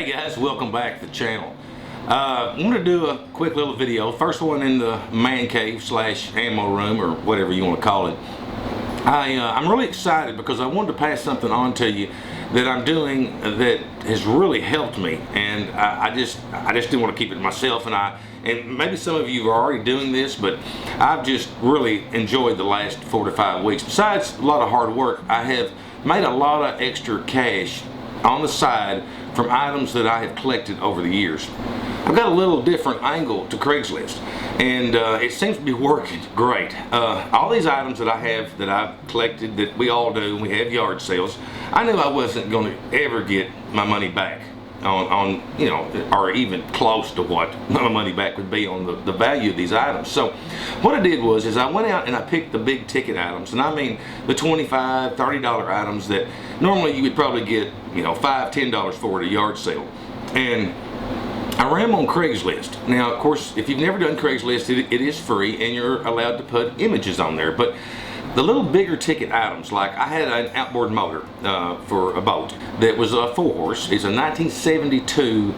Hey guys, welcome back to the channel. I'm going to do a quick little video. First one in the man cave slash ammo room, or whatever you want to call it. I'm really excited because I wanted to pass something on to you that I'm doing that has really helped me, and I just didn't want to keep it to myself. And maybe some of you are already doing this, but I've just really enjoyed the last 4 to 5 weeks. Besides a lot of hard work, I have made a lot of extra cash on the side from items that I have collected over the years. I've got a little different angle to Craigslist, and it seems to be working great. All these items that I have, that I've collected, that we all do, we have yard sales, I knew I wasn't going to ever get my money back on you know, or even close to what my money back would be on the value of these items. So what I did was I went out and I picked the big ticket items, and I mean the $25, $30 items that normally you would probably get, you know, $5, $10 for at a yard sale. And I ran them on Craigslist. Now, of course, if you've never done Craigslist, it is free and you're allowed to put images on there. But the little bigger ticket items, like I had an outboard motor for a boat that was a 4-horse. It's a 1972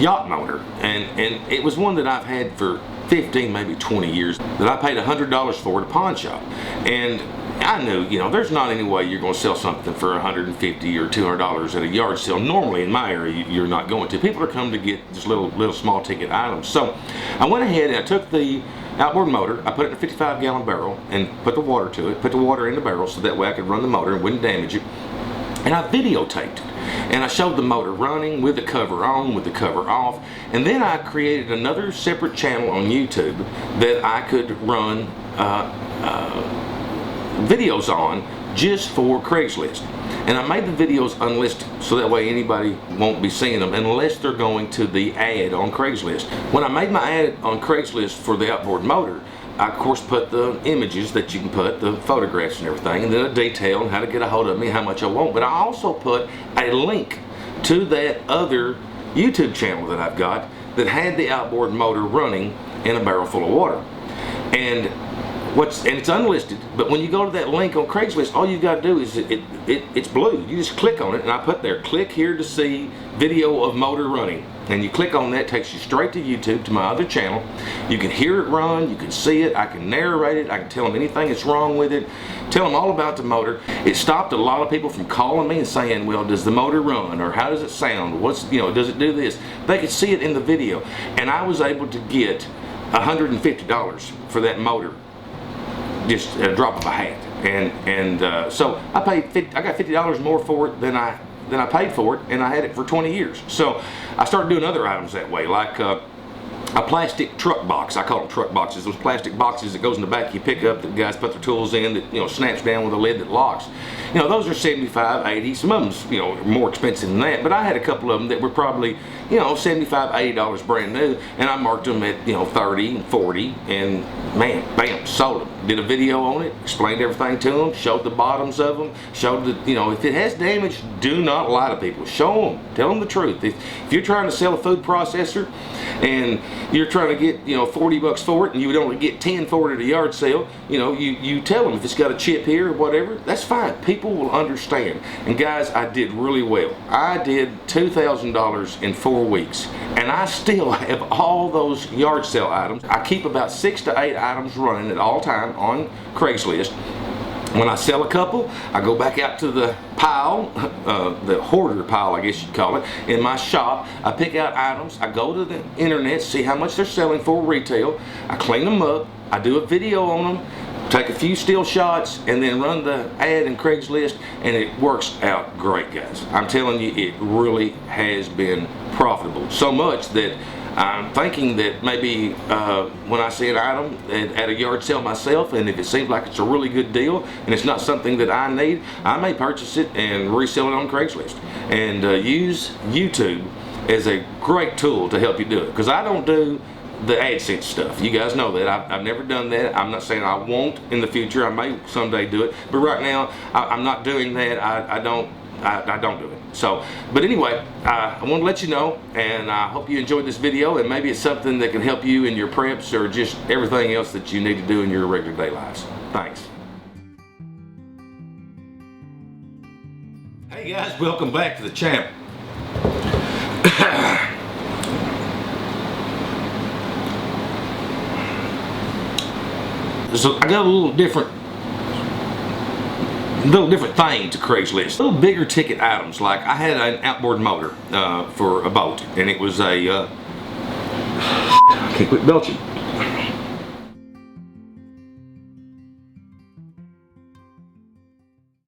yacht motor, and it was one that I've had for 15, maybe 20 years, that I paid $100 for at a pawn shop. And I knew, you know, there's not any way you're going to sell something for $150 or $200 at a yard sale. Normally in my area, you're not going to. People are coming to get just little small ticket items. So I went ahead and I took the outboard motor, I put it in a 55-gallon barrel and put the water to it, put the water in the barrel so that way I could run the motor and wouldn't damage it. And I videotaped it. And I showed the motor running with the cover on, with the cover off. And then I created another separate channel on YouTube that I could run videos on just for Craigslist. And I made the videos unlisted so that way anybody won't be seeing them unless they're going to the ad on Craigslist. When I made my ad on Craigslist for the outboard motor, I of course put the images that you can put, the photographs and everything, and then a detail on how to get a hold of me, how much I want. But I also put a link to that other YouTube channel that I've got that had the outboard motor running in a barrel full of water. And it's unlisted, but when you go to that link on Craigslist, all you've got to do is it's blue. You just click on it, and I put there, click here to see video of motor running. And you click on that, it takes you straight to YouTube, to my other channel. You can hear it run, you can see it, I can narrate it, I can tell them anything that's wrong with it, tell them all about the motor. It stopped a lot of people from calling me and saying, well, does the motor run, or how does it sound, what's, you know, does it do this? They could see it in the video, and I was able to get $150 for that motor, just a drop of a hat. And so I got $50 more for it than I paid for it, and I had it for 20 years. So I started doing other items that way, like a plastic truck box. I call them truck boxes. Those plastic boxes that goes in the back you pick up that guys put their tools in, that, you know, snaps down with a lid that locks. You know, those are 75, 80. Some of them's, you know, more expensive than that, but I had a couple of them that were probably, you know, $75, $80 brand new, and I marked them at, you know, 30 and 40, and man, bam, sold them. Did a video on it, explained everything to them, showed the bottoms of them, showed that, you know, if it has damage, do not lie to people. Show them, tell them the truth. If you're trying to sell a food processor and you're trying to get, you know, 40 bucks for it, and you would only get 10 for it at a yard sale, you know, you tell them if it's got a chip here or whatever, that's fine. People will understand. And guys, I did really well. I did $2,000 in 4 weeks, and I still have all those yard sale items. I keep about 6 to 8 items running at all time on Craigslist. When I sell a couple, I go back out to the pile, the hoarder pile, I guess you'd call it, in my shop. I pick out items, I go to the internet, see how much they're selling for retail, I clean them up, I do a video on them, take a few still shots, and then run the ad in Craigslist, and it works out great, guys. I'm telling you, it really has been profitable. So much that I'm thinking that maybe when I see an item at a yard sale myself, and if it seems like it's a really good deal and it's not something that I need, I may purchase it and resell it on Craigslist, and use YouTube as a great tool to help you do it. Because I don't do the AdSense stuff. You guys know that. I've never done that. I'm not saying I won't in the future. I may someday do it, but right now I'm not doing that. I don't do it. So, but anyway, I want to let you know, and I hope you enjoyed this video, and maybe it's something that can help you in your preps or just everything else that you need to do in your regular day lives. Thanks. Hey guys, welcome back to the channel. So I got a little different thing to Craigslist. Little bigger ticket items, like I had an outboard motor for a boat, and it was a I can't quit belching.